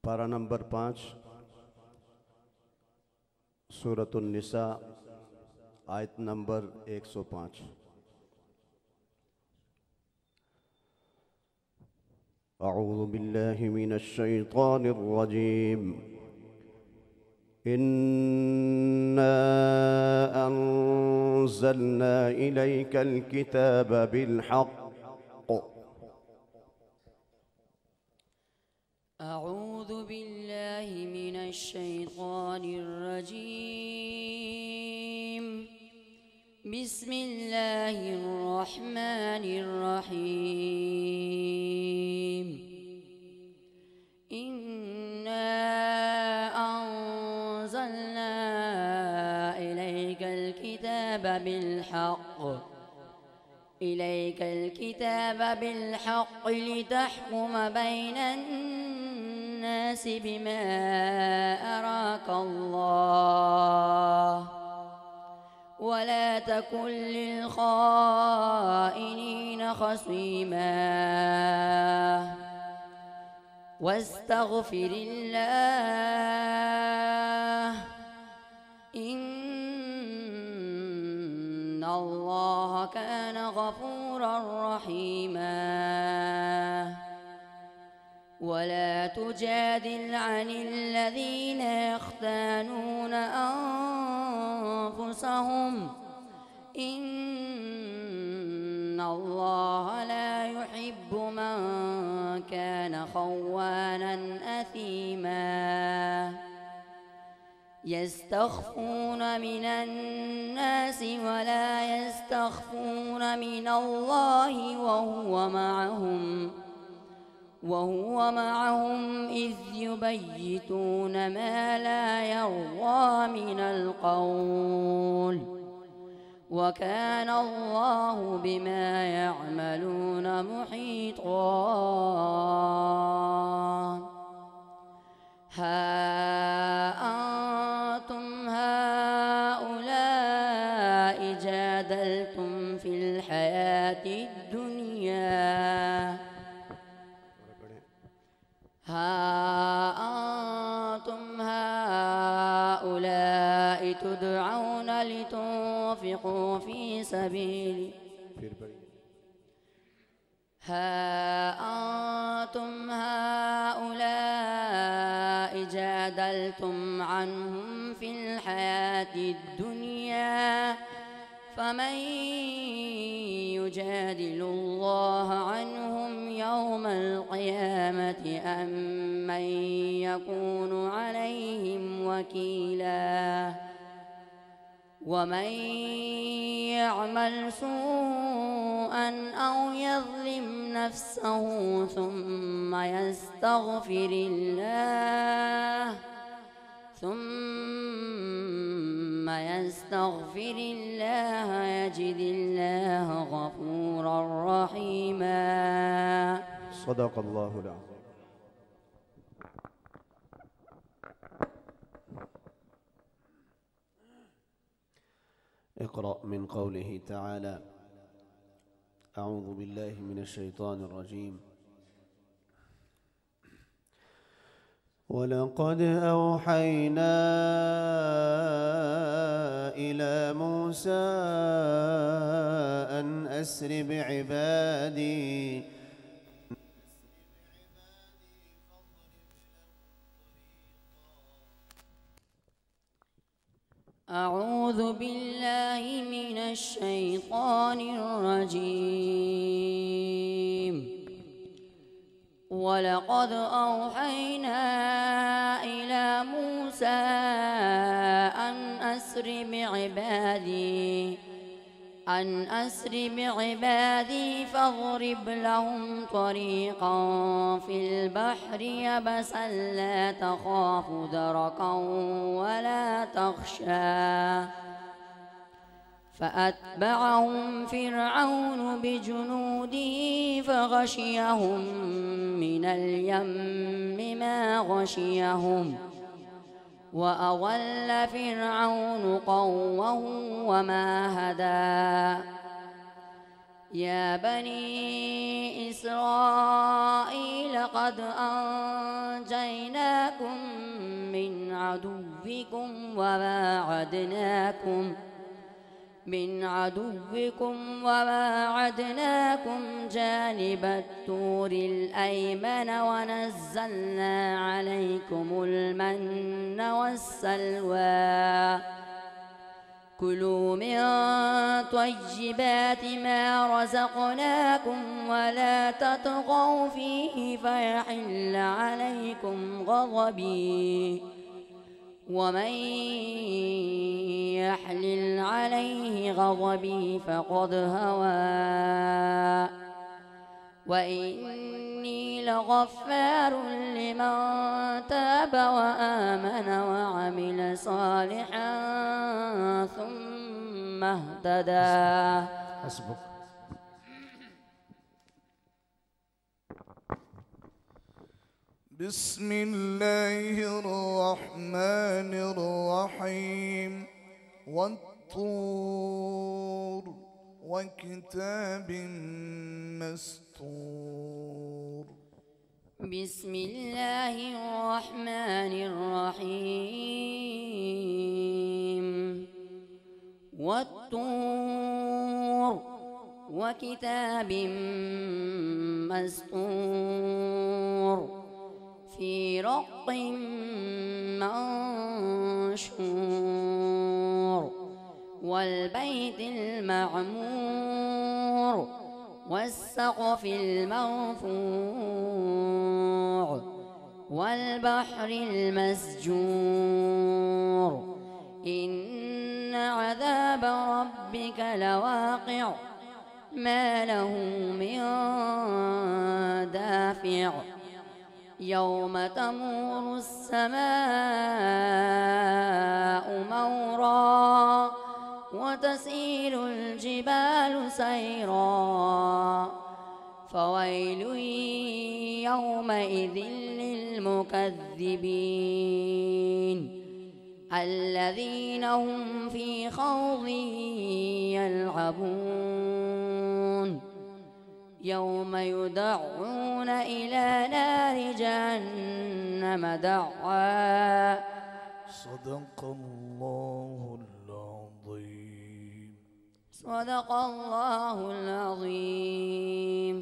पारा नंबर 5 सूरतुन निसा आयत नंबर 105। अऊज़ु बिल्लाहि मिनश शैतानिर रजीम। इन्ना अंज़लना इलैकल किताब बिलहक़्क़। अऊज़ु बिल्लाहि मिनश शैतानिर रजीम। बिस्मिल्लाहिर रहमानिर रहीम। इन्ना अंज़लना इलैकल किताब बिलहक़्क़ लितहकुम बैनन الناس بما أراك الله ولا تكن للخائنين خصيما واستغفر الله إن الله كان غفورا رحيما ولا تجادل عن الذين يختانون أنفسهم إن الله لا يحب من كان خوانا أثيما يستخفون من الناس ولا يستخفون من الله وهو معهم إذ يبيتون ما لا يرضى من القول وكان الله بما يعملون محيطا ها أنتم هؤلاء جادلتم في الحياة الدنيا تدعون لتنفقوا في سبيل أنتم هؤلاء جادلتم عنهم في الحياة الدنيا فمن يجادل الله عنهم يوم القيامة أم من يكون عليهم وكيلا ومن يعمل سوءا أو يظلم نفسه ثم يستغفر الله يجد الله غفورا رحيما صدق الله العظيم. اقرأ من قوله تعالى: أعوذ بالله من الشيطان الرجيم. ولقد أوحينا إلى موسى أن أسر بعبادي أعوذ بالله من الشيطان الرجيم. ولقد أوحينا إلى موسى أن أسر بعبادي فاضرب لهم طريقا في البحر يبسا لا تخاف دركا ولا تخشى فأتبعهم فرعون بجنوده فغشيهم من اليم ما غشيهم وأضل فرعون قومه وما هدى يا بني إسرائيل قد أنجيناكم وواعدناكم من عدوكم وواعدناكم جانب الطور الأيمن ونزلنا عليكم المن والسلوى كلوا من طيبات ما رزقناكم ولا تطغوا فيه فيحل عليكم غضبي ومن يحلل عليه غضبي فقد هوى وإني لغفار لمن تاب وآمن وعمل صالحا ثم اهتدى. حسبك. بسم الله الرحمن الرحيم. والطور وكتاب مسطور. بسم الله الرحمن الرحيم. والطور وكتاب مسطور في رق منشور والبيت المعمور والسقف المرفوع والبحر المسجور إن عذاب ربك لواقع ما له من دافع يوم تمور السماء مورا وتسير الجبال سيرا فويل يومئذ للمكذبين الذين هم في خوض يلعبون يوم يدعون إلى نار جهنم دعا. صدق الله العظيم. صدق الله العظيم.